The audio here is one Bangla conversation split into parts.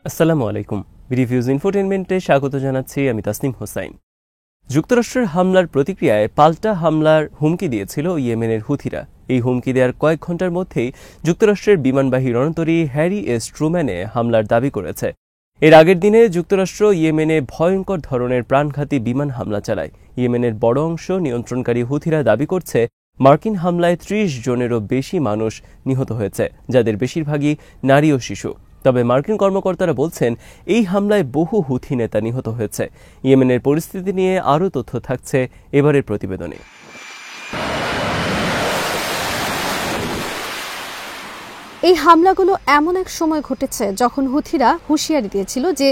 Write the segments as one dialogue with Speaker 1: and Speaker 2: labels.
Speaker 1: আসসালামু আলাইকুম। রিভিউজ ইনফোটেইনমেন্টে স্বাগত জানাচ্ছি আমি তাসনিম হোসাইন। যুক্তরাষ্ট্রের হামলার প্রতিক্রিয়ায় পাল্টা হামলার হুমকি দিয়েছিল ইয়েমেনের হুথিরা। এই হুমকি দেওয়ার কয়েক ঘণ্টার মধ্যেই যুক্তরাষ্ট্রের বিমানবাহী রণতরী হ্যারি এস ট্রুম্যানে হামলার দাবি করেছে। এর আগের দিনে যুক্তরাষ্ট্র ইয়েমেনে ভয়ঙ্কর ধরনের প্রাণঘাতী বিমান হামলা চালায়। ইয়েমেনের বড় অংশ নিয়ন্ত্রণকারী হুথিরা দাবি করছে মার্কিন হামলায় ৩০ জনেরও বেশি মানুষ নিহত হয়েছে, যাদের বেশিরভাগই নারী ও শিশু। তবে মার্কিন কর্মকর্তারা বলছেন এই হামলায় বহু হুথি নেতা নিহত হয়েছে। ইয়েমেনের পরিস্থিতি নিয়ে আরও তথ্য থাকছে এবারের প্রতিবেদনে।
Speaker 2: এই হামলাগুলো এমন এক সময় ঘটেছে যখন হুথিরা হুঁশিয়ারি দিয়েছিল যে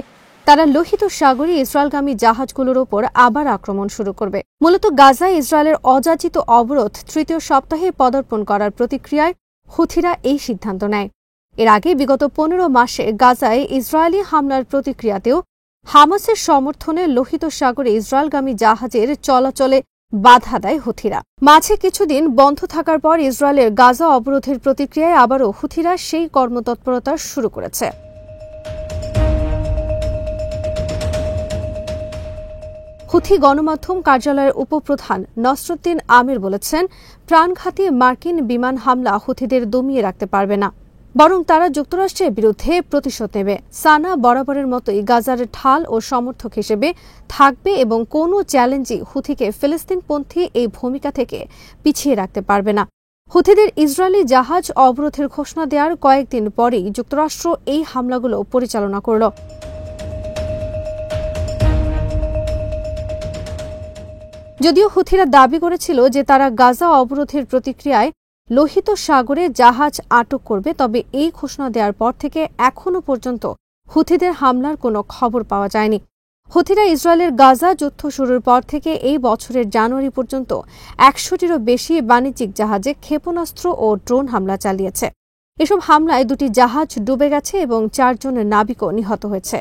Speaker 2: তারা লোহিত সাগরে ইসরায়েলগামী জাহাজগুলোর ওপর আবার আক্রমণ শুরু করবে। মূলত গাজায় ইসরায়েলের অযাচিত অবরোধ তৃতীয় সপ্তাহে পদার্পণ করার প্রতিক্রিয়ায় হুথিরা এই সিদ্ধান্ত নেয়। এর আগে বিগত ১৫ মাসে গাজায় ইসরায়েলি হামলার প্রতিক্রিয়াতেও হামাসের সমর্থনে লোহিত সাগরে ইসরায়েলগামী জাহাজের চলাচলে বাধা দেয় হুথিরা। মাঝে কিছুদিন বন্ধ থাকার পর ইসরায়েলের গাজা অবরোধের প্রতিক্রিয়ায় আবারও হুথিরা সেই কর্মতৎপরতা শুরু করেছে। হুথি গণমাধ্যম কার্যালয়ের উপপ্রধান নসরুদ্দিন আমির বলেছেন, প্রাণঘাতী মার্কিন বিমান হামলা হুথিদের দমিয়ে রাখতে পারবে না, বরং তারা যুক্তরাষ্ট্রের বিরুদ্ধে প্রতিশোধ নেবে। সানা বরাবরের মতোই গাজার ঢাল ও সমর্থক হিসেবে থাকবে এবং কোনো চ্যালেঞ্জই হুথিকে ফিলিস্তিনপন্থী এই ভূমিকা থেকে পিছিয়ে রাখতে পারবে না। হুথিদের ইসরায়েলি জাহাজ অবরোধের ঘোষণা দেওয়ার কয়েকদিন পরেই যুক্তরাষ্ট্র এই হামলাগুলো পরিচালনা করল। যদিও হুথিরা দাবি করেছিল যে তারা গাজা অবরোধের প্রতিক্রিয়ায় লোহিত সাগরে জাহাজ আটক করবে, তবে এই ঘোষণা দেওয়ার পর থেকে এখনও পর্যন্ত হুথিদের হামলার কোনো খবর পাওয়া যায়নি। হুথিরা ইসরায়েলের গাজা যুদ্ধ শুরুর পর থেকে এই বছরের জানুয়ারি পর্যন্ত ১০০টিরও বেশি বাণিজ্যিক জাহাজে ক্ষেপণাস্ত্র ও ড্রোন হামলা চালিয়েছে। এসব হামলায় ২টি জাহাজ ডুবে গেছে এবং ৪ জন নাবিকও নিহত হয়েছে।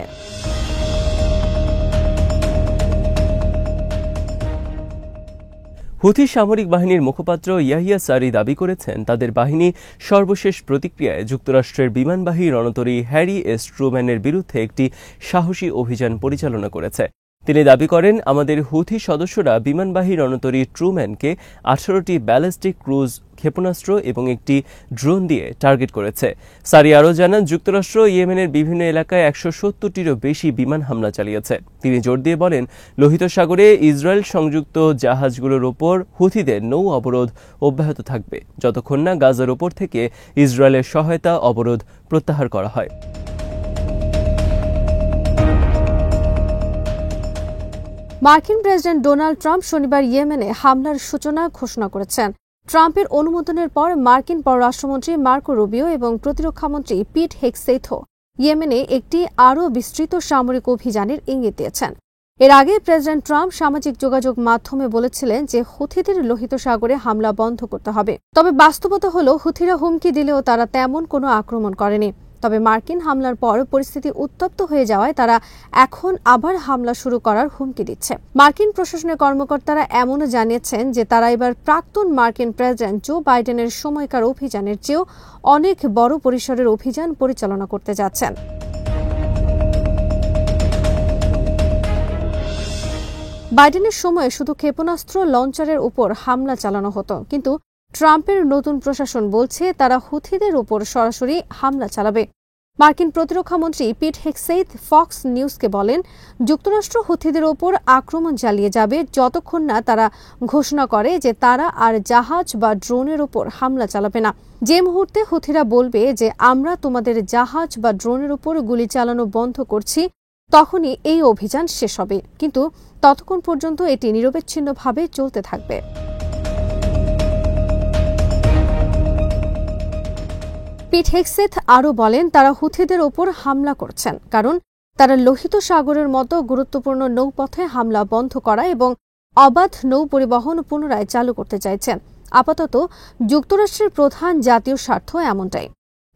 Speaker 1: হুথি সামরিক বাহিনীর মুখপাত্র ইয়াহিয়া সারি দাবি করেছেন তাদের বাহিনী সর্বশেষ প্রতিক্রিয়ায় যুক্তরাষ্ট্রের বিমানবাহী রণতরী হ্যারি এস ট্রুম্যানের বিরুদ্ধে একটি সাহসী অভিযান পরিচালনা করেছে। তিনি দাবি করেন, আমাদের হুথি সদস্যরা বিমানবাহী রণতরী ট্রুম্যানকে ১৮টি ব্যালিস্টিক ক্রুজ ক্ষেপণাস্ত্র এবং একটি ড্রোন দিয়ে টার্গেট করেছে। সারি আরও জানান, যুক্তরাষ্ট্র ইয়েমেনের বিভিন্ন এলাকায় ১৭০টিরও বেশি বিমান হামলা চালিয়েছে। তিনি জোর দিয়ে বলেন, লোহিত সাগরে ইসরায়েল সংযুক্ত জাহাজগুলোর ওপর হুথিদের নৌ অবরোধ অব্যাহত থাকবে যতক্ষণ না গাজার ওপর থেকে ইসরায়েলের সহায়তা অবরোধ প্রত্যাহার করা হয়।
Speaker 2: মার্কিন প্রেসিডেন্ট ডোনাল্ড ট্রাম্প শনিবার ইয়েমেনে হামলার সূচনা ঘোষণা করেছেন। ট্রাম্পের অনুমোদনের পর মার্কিন পররাষ্ট্রমন্ত্রী মার্কো রুবিও এবং প্রতিরক্ষামন্ত্রী পিট হেগসেথও ইয়েমেনে একটি আরও বিস্তৃত সামরিক অভিযানের ইঙ্গিত দিয়েছেন। এর আগে প্রেসিডেন্ট ট্রাম্প সামাজিক যোগাযোগ মাধ্যমে বলেছিলেন যে হুথিদের লোহিত সাগরে হামলা বন্ধ করতে হবে। তবে বাস্তবতা হল, হুথিরা হুমকি দিলেও তারা তেমন কোনো আক্রমণ করেনি। তবে মার্কিন হামলার পর পরিস্থিতি উত্তপ্ত হয়ে যাওয়ায় তারা এখন আবার হামলা শুরু করার হুমকি দিচ্ছে। মার্কিন প্রশাসনের কর্মকর্তারা এমনও জানিয়েছেন যে তারা এবার প্রাক্তন মার্কিন প্রেসিডেন্ট জো বাইডেনের সময়কার অভিযানের চেয়েও অনেক বড় পরিসরের অভিযান পরিচালনা করতে যাচ্ছেন। বাইডেনের সময়ে শুধু ক্ষেপণাস্ত্র লঞ্চারের উপর হামলা চালানো হতো, কিন্তু ট্রাম্পের নতুন প্রশাসন বলছে তারা হুথিদের উপর সরাসরি হামলা চালাবে। মার্কিন প্রতিরক্ষামন্ত্রী পিট হেগসেথ ফক্স নিউজকে বলেন, যুক্তরাষ্ট্র হুথিদের ওপর আক্রমণ চালিয়ে যাবে যতক্ষণ না তারা ঘোষণা করে যে তারা আর জাহাজ বা ড্রোনের ওপর হামলা চালাবে না। যে মুহূর্তে হুথিরা বলবে যে আমরা তোমাদের জাহাজ বা ড্রোনের উপর গুলি চালানো বন্ধ করছি, তখনই এই অভিযান শেষ হবে, কিন্তু ততক্ষণ পর্যন্ত এটি নিরবচ্ছিন্নভাবে চলতে থাকবে। পিট হেগসেথ আরও বলেন, তারা হুথিদের ওপর হামলা করছেন কারণ তারা লোহিত সাগরের মতো গুরুত্বপূর্ণ নৌপথে হামলা বন্ধ করা এবং অবাধ নৌ পরিবহন পুনরায় চালু করতে চাইছেন। আপাতত যুক্তরাষ্ট্রের প্রধান জাতীয় স্বার্থ এমনটাই।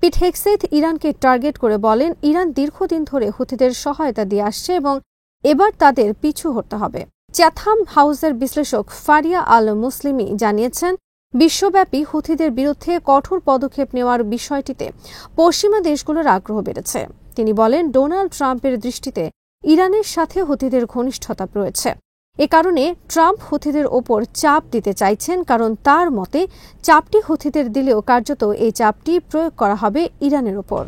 Speaker 2: পিট হেগসেথ ইরানকে টার্গেট করে বলেন, ইরান দীর্ঘদিন ধরে হুথিদের সহায়তা দিয়ে আসছে এবং এবার তাদের পিছু হটতে হবে। চ্যাথাম হাউসের বিশ্লেষক ফারিয়া আল মুসলিমি জানিয়েছেন, বিশ্বব্যাপী হুথিদের বিরুদ্ধে কঠোর পদক্ষেপ নেওয়ার বিষয়টিতে পশ্চিমা দেশগুলোর আগ্রহ বেড়েছে। তিনি বলেন, ডোনাল্ড ট্রাম্পের দৃষ্টিতে ইরানের সাথে হুথিদের ঘনিষ্ঠতা রয়েছে। এ কারণে ট্রাম্প হুথিদের ওপর চাপ দিতে চাইছেন, কারণ তার মতে চাপটি হুথিদের দিলেও কার্যত এই চাপটি প্রয়োগ করা হবে ইরানের ওপর।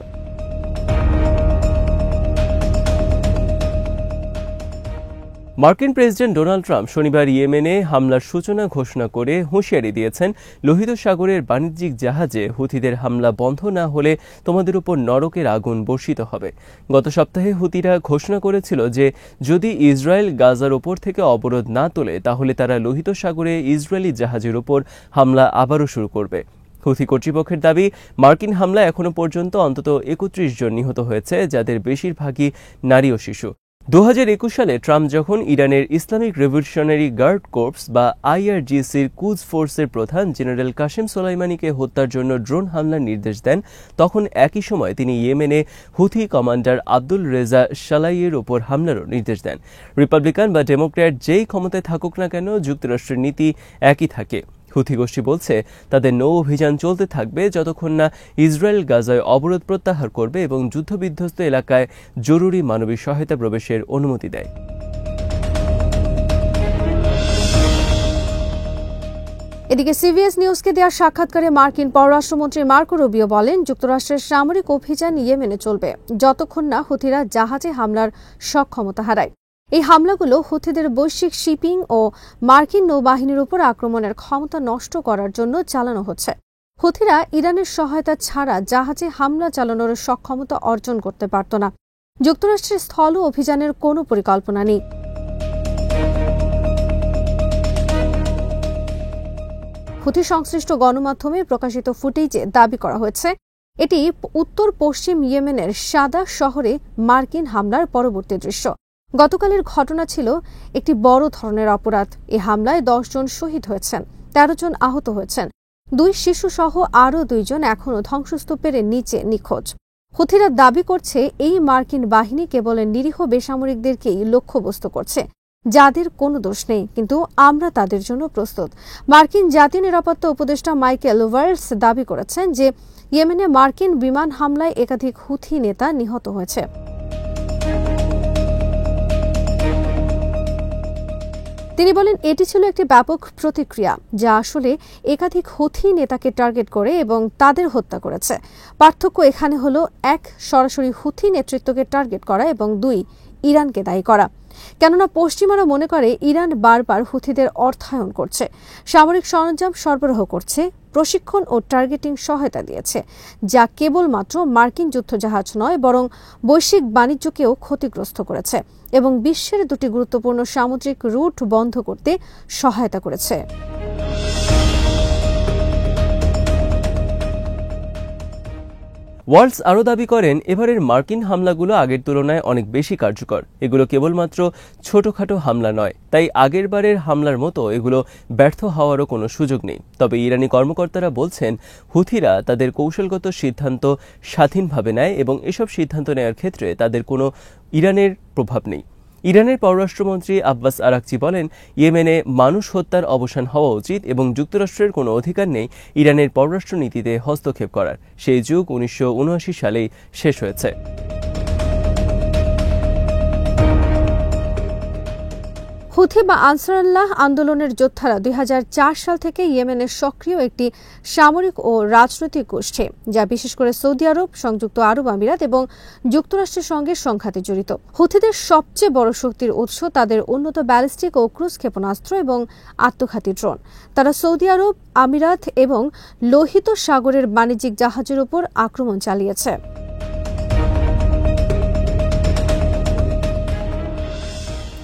Speaker 1: মার্কিন প্রেসিডেন্ট ডোনাল্ড ট্রাম্প শনিবার ইয়েমেনে হামলার সূচনা ঘোষণা করে হুঁশিয়ারি দিয়েছেন, লোহিত সাগরের বাণিজ্যিক জাহাজে হুথিদের হামলা বন্ধ না হলে তোমাদের উপর নরকের আগুন বর্ষিত হবে। গত সপ্তাহে হুথিরা ঘোষণা করেছিল যে যদি ইসরায়েল গাজার ওপর থেকে অবরোধ না তোলে তাহলে তারা লোহিত সাগরে ইসরায়েলি জাহাজের ওপর হামলা আবারও শুরু করবে। হুথি কর্তৃপক্ষের দাবি, মার্কিন হামলায় এখনো পর্যন্ত অন্তত 31 জন নিহত হয়েছে, যাদের বেশিরভাগই নারী ও শিশু। 2021 সালে ট্রাম্প যখন ইরানের ইসলামিক রেভলিউশনারি গার্ড কোর্পস বা IRGCর কুজ ফোর্সের প্রধান জেনারেল কাসেম সোলাইমানিকে হত্যার জন্য ড্রোন হামলার নির্দেশ দেন, তখন একই সময় তিনি ইয়েমেনে হুথি কমান্ডার আব্দুল রেজা শালাইয়ের ওপর হামলারও নির্দেশ দেন। রিপাবলিকান বা ডেমোক্র্যাট যেই ক্ষমতায় থাকুক না কেন, যুক্তরাষ্ট্রের নীতি একই থাকে। হুথি গোষ্ঠী বলছে তাদের নৌ অভিযান চলতে থাকবে যতক্ষণ না ইসরায়েল গাজায় অবরোধ প্রত্যাহার করবে এবং যুদ্ধবিধ্বস্ত এলাকায় জরুরি মানবিক সহায়তা প্রবেশের অনুমতি দেয়।
Speaker 2: এদিকে সিবিএস নিউজকে দেওয়া সাক্ষাৎকারে মার্কিন পররাষ্ট্রমন্ত্রী মার্কো রুবিও বলেন, যুক্তরাষ্ট্রের সামরিক অভিযান ইয়েমেনে চলবে যতক্ষণ না হুথিরা জাহাজে হামলার সক্ষমতা হারায়। এই হামলাগুলো হুথিদের বৈশ্বিক শিপিং ও মার্কিন নৌবাহিনীর উপর আক্রমণের ক্ষমতা নষ্ট করার জন্য চালানো হচ্ছে। হুথিরা ইরানের সহায়তা ছাড়া জাহাজে হামলা চালানোর সক্ষমতা অর্জন করতে পারত না। যুক্তরাষ্ট্রের স্থল অভিযানের কোনো পরিকল্পনা নেই। হুথি সংশ্লিষ্ট গণমাধ্যমে প্রকাশিত ফুটেজে দাবি করা হয়েছে এটি উত্তর পশ্চিম ইয়েমেনের সাদা শহরে মার্কিন হামলার পরবর্তী দৃশ্য। গতকালের ঘটনা ছিল একটি বড় ধরনের অপরাধ। এই হামলায় 10 জন শহীদ হয়েছেন, 13 জন আহত হয়েছেন। 2 শিশু সহ আরও 2 জন এখনও ধ্বংসস্তূপের নিচে নিখোঁজ। হুথিরা দাবি করছে এই মার্কিন বাহিনী কেবল নিরীহ বেসামরিকদেরকেই লক্ষ্যবস্তু করছে, যাদের কোনো দোষ নেই, কিন্তু আমরা তাদের জন্য প্রস্তুত। মার্কিন জাতীয় নিরাপত্তা উপদেষ্টা মাইকেল ওয়ার্লস দাবি করেছেন যে ইয়েমেনে মার্কিন বিমান হামলায় একাধিক হুথি নেতা নিহত হয়েছে। তিনি বলেন, এটি ছিল একটি ব্যাপক প্রতিক্রিয়া যা আসলে একাধিক হুথি নেতাকে টার্গেট করে এবং তাদের হত্যা করেছে। পার্থক্য এখানে হল 1, সরাসরি হুথি নেতৃত্বকে টার্গেট করা এবং 2, ইরানকে দায়ী করা। কেননা পশ্চিমারা মনে করে ইরান বারবার হুথিদের অর্থায়ন করছে, সামরিক সরঞ্জাম সরবরাহ করছে, প্রশিক্ষণ ও টার্গেটিং সহায়তা দিয়েছে, যা কেবলমাত্র মার্কিন যুদ্ধজাহাজ নয় বরং বৈশ্বিক বাণিজ্যকেও ক্ষতিগ্রস্ত করেছে এবং বিশ্বের 2টি গুরুত্বপূর্ণ সামুদ্রিক রুট বন্ধ করতে সহায়তা করেছে।
Speaker 1: ওয়ার্লস আরও দাবি করেন, এবারের মার্কিন হামলাগুলো আগের তুলনায় অনেক বেশি কার্যকর। এগুলো কেবলমাত্র ছোটখাটো হামলা নয়, তাই আগের বারের হামলার মতো এগুলো ব্যর্থ হওয়ারও কোনো সুযোগ নেই। তবে ইরানি কর্মকর্তারা বলছেন, হুথিরা তাদের কৌশলগত সিদ্ধান্ত স্বাধীনভাবে নেয় এবং এসব সিদ্ধান্ত নেওয়ার ক্ষেত্রে তাদের কোনো ইরানের প্রভাব নেই। ইরানের পররাষ্ট্রমন্ত্রী আব্বাস আরাকচি বলেন, ইয়েমেনে মানুষ হত্যার অবসান হওয়া উচিত এবং যুক্তরাষ্ট্রের কোনো অধিকার নেই ইরানের পররাষ্ট্রনীতিতে হস্তক্ষেপ করার। সেই যুগ 1979 সালেই শেষ হয়েছে।
Speaker 2: হুথি বা আনসারুল্লাহ আন্দোলনের যোদ্ধারা 2004 সাল থেকে ইয়েমেনের সক্রিয় একটি সামরিক ও রাজনৈতিক গোষ্ঠী, যা বিশেষ করে সৌদি আরব, সংযুক্ত আরব আমিরাত এবং যুক্তরাষ্ট্রের সঙ্গে সংঘাতে জড়িত। হুথিদের সবচেয়ে বড় শক্তির উৎস তাদের উন্নত ব্যালিস্টিক ও ক্রুজ ক্ষেপণাস্ত্র এবং আত্মঘাতী ড্রোন। তারা সৌদি আরব, আমিরাত এবং লোহিত সাগরের বাণিজ্যিক জাহাজের উপর আক্রমণ চালিয়েছে।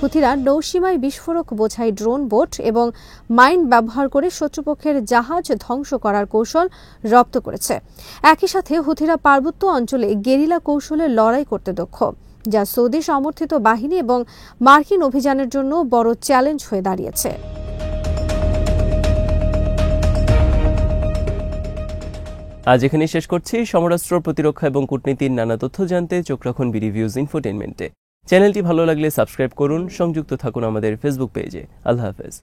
Speaker 2: হুথিরা নৌসীমায় বিস্ফোরক বোঝাই ড্রোন, বোট এবং মাইন ব্যবহার করে শত্রুপক্ষের জাহাজ ধ্বংস করার কৌশল রপ্ত করেছে। একই সাথে হুথিরা পার্বত্য অঞ্চলে গেরিলা কৌশলে লড়াই করতে দক্ষ, যা সৌদি সমর্থিত বাহিনী এবং মার্কিন অভিযানের জন্য বড় চ্যালেঞ্জ হয়ে দাঁড়িয়েছে।
Speaker 1: আজ এখানে শেষ করছি। সমরাস্ত্র, প্রতিরক্ষা এবং কূটনীতির নানা তথ্য জানতে চোখ রাখুন বিডিভিউজ ইনফোটেইনমেন্টে। চ্যানেলটি ভালো লাগলে সাবস্ক্রাইব করুন, সংযুক্ত থাকুন আমাদের ফেসবুক পেজে। আল্লাহ হাফেজ।